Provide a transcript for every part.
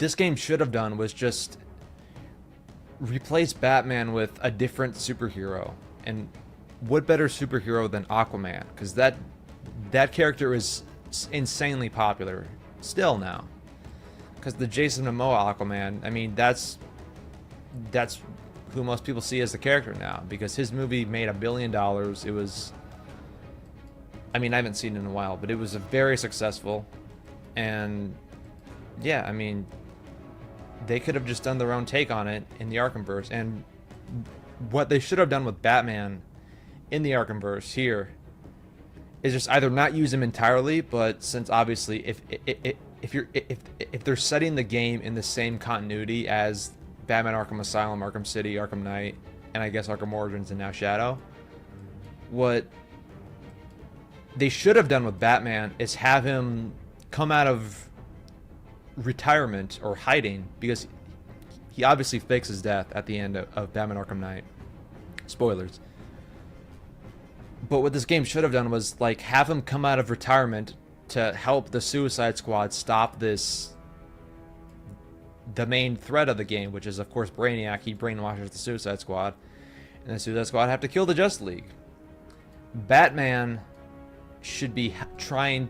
this game should have done was just replace Batman with a different superhero. And what better superhero than Aquaman? Because that character is insanely popular still now. Because the Jason Momoa Aquaman, I mean, that's who most people see as the character now. Because his movie made $1 billion. It was, I mean, I haven't seen it in a while, but it was very successful. And yeah, I mean, they could have just done their own take on it in the Arkhamverse. And what they should have done with Batman in the Arkhamverse here is just either not use him entirely, but since obviously if they're setting the game in the same continuity as Batman Arkham Asylum, Arkham City, Arkham Knight, and I guess Arkham Origins and now Shadow, what they should have done with Batman is have him come out of retirement or hiding, because he obviously fakes his death at the end of Batman Arkham Knight. Spoilers. But what this game should have done was like have him come out of retirement to help the Suicide Squad stop the main threat of the game, which is of course Brainiac. He brainwashes the Suicide Squad, and the Suicide Squad have to kill the Justice League. Batman should be trying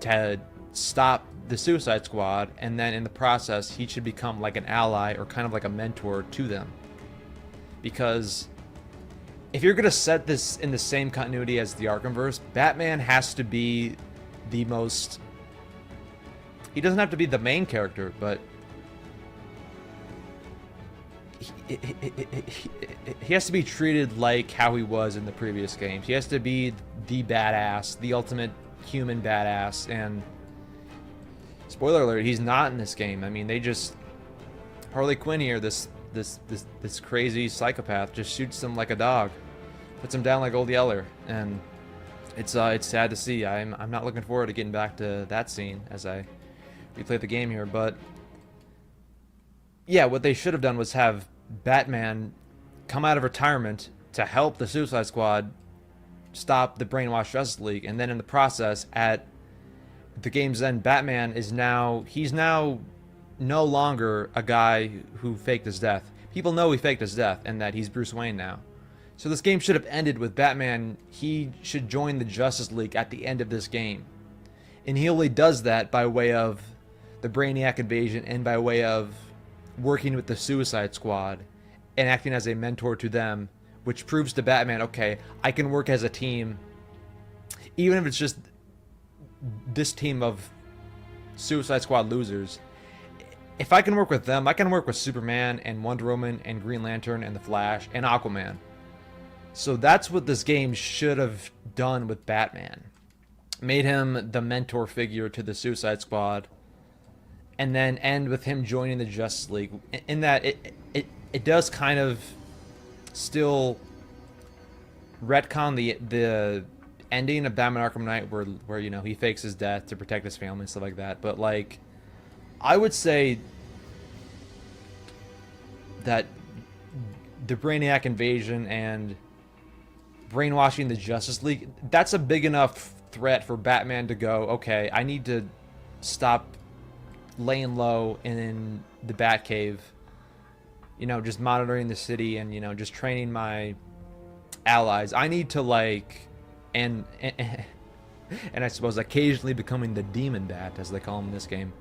to stop the Suicide Squad, and then in the process he should become like an ally or kind of like a mentor to them. Because if you're going to set this in the same continuity as the Arkhamverse, Batman has to be the most... He doesn't have to be the main character, but he has to be treated like how he was in the previous games. He has to be the badass, the ultimate human badass, and spoiler alert, he's not in this game. I mean, they just... Harley Quinn here, this crazy psychopath, just shoots him like a dog. Puts him down like Old Yeller, and it's sad to see. I'm not looking forward to getting back to that scene as I replay the game here, but yeah, what they should have done was have Batman come out of retirement to help the Suicide Squad stop the brainwashed Justice League, and then in the process, at the game's end, Batman is now no longer a guy who faked his death. People know he faked his death and that he's Bruce Wayne now. So this game should have ended with Batman. He should join the Justice League at the end of this game. And he only does that by way of the Brainiac invasion and by way of working with the Suicide Squad and acting as a mentor to them, which proves to Batman, okay, I can work as a team, even if it's just this team of Suicide Squad losers. If I can work with them, I can work with Superman and Wonder Woman and Green Lantern and the Flash and Aquaman. So that's what this game should have done with Batman. Made him the mentor figure to the Suicide Squad, and then end with him joining the Justice League. In that it does kind of still retcon the ending of Batman Arkham Knight where you know he fakes his death to protect his family and stuff like that. But like, I would say that the Brainiac invasion and brainwashing the Justice League, that's a big enough threat for Batman to go, okay, I need to stop laying low in the Batcave, you know, just monitoring the city and, you know, just training my allies. I need to like, and I suppose occasionally becoming the Demon Bat, as they call him in this game.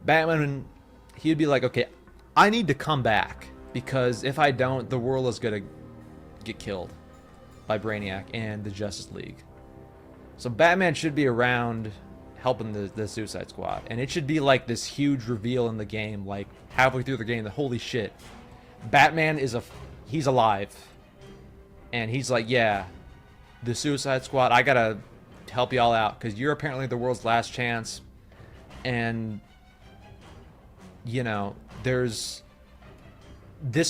Batman, he'd be like, okay, I need to come back, because if I don't, the world is gonna get killed by Brainiac and the Justice League. So Batman should be around helping the Suicide Squad, and it should be like this huge reveal in the game, like halfway through the game, that holy shit, Batman he's alive, and he's like, yeah, the Suicide Squad, I gotta help y'all out, because you're apparently the world's last chance, and you know, this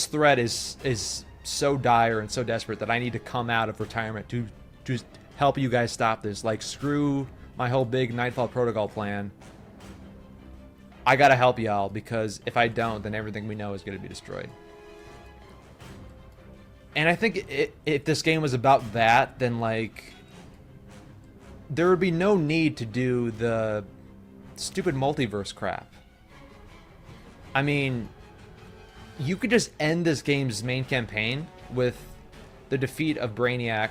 threat is so dire and so desperate that I need to come out of retirement to help you guys stop this. Like, screw my whole big Nightfall Protocol plan. I gotta help y'all, because if I don't, then everything we know is gonna be destroyed. And I think if this game was about that, then like there would be no need to do the stupid multiverse crap. I mean, you could just end this game's main campaign with the defeat of Brainiac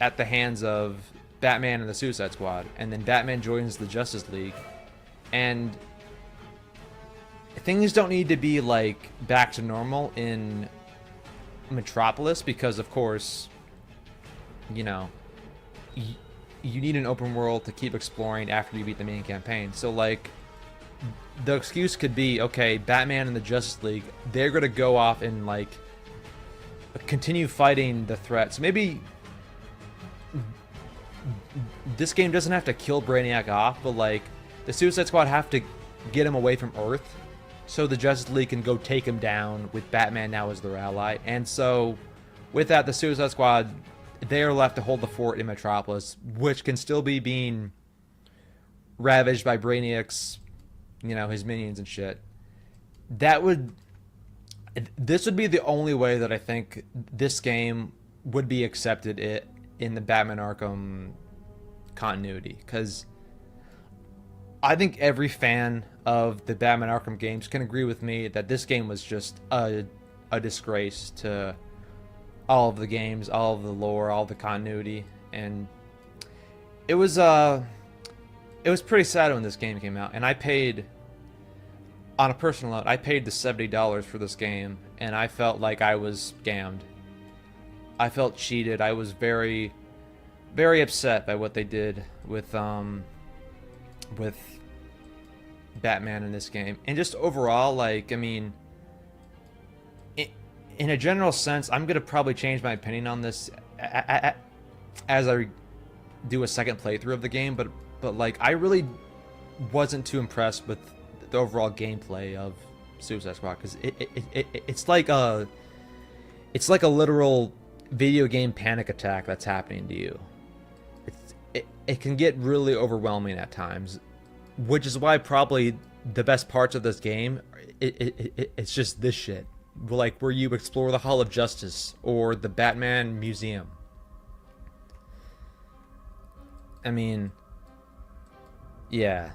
at the hands of Batman and the Suicide Squad, and then Batman joins the Justice League, and things don't need to be like back to normal in Metropolis because, of course, you know, you need an open world to keep exploring after you beat the main campaign. So, like, the excuse could be, okay, Batman and the Justice League, they're gonna go off and, like, continue fighting the threats. Maybe this game doesn't have to kill Brainiac off, but, like, the Suicide Squad have to get him away from Earth so the Justice League can go take him down with Batman now as their ally. And so, with that, the Suicide Squad, they are left to hold the fort in Metropolis, which can still be being ravaged by Brainiac's, you know, his minions and shit. This would be the only way that I think this game would be accepted in the Batman Arkham continuity, because I think every fan of the Batman Arkham games can agree with me that this game was just a disgrace to all of the games, all of the lore, all the continuity, and it was pretty sad when this game came out. And I paid, on a personal note, I paid the $70 for this game, and I felt like I was scammed. I felt cheated. I was very, very upset by what they did with Batman in this game. And just overall, like, I mean, in a general sense, I'm gonna probably change my opinion on this as I do a second playthrough of the game. But like, I really wasn't too impressed with the overall gameplay of Suicide Squad, because it's like a literal video game panic attack that's happening to you. It can get really overwhelming at times, which is why probably the best parts of this game, it's just this shit, like where you explore the Hall of Justice or the Batman Museum. I mean, yeah.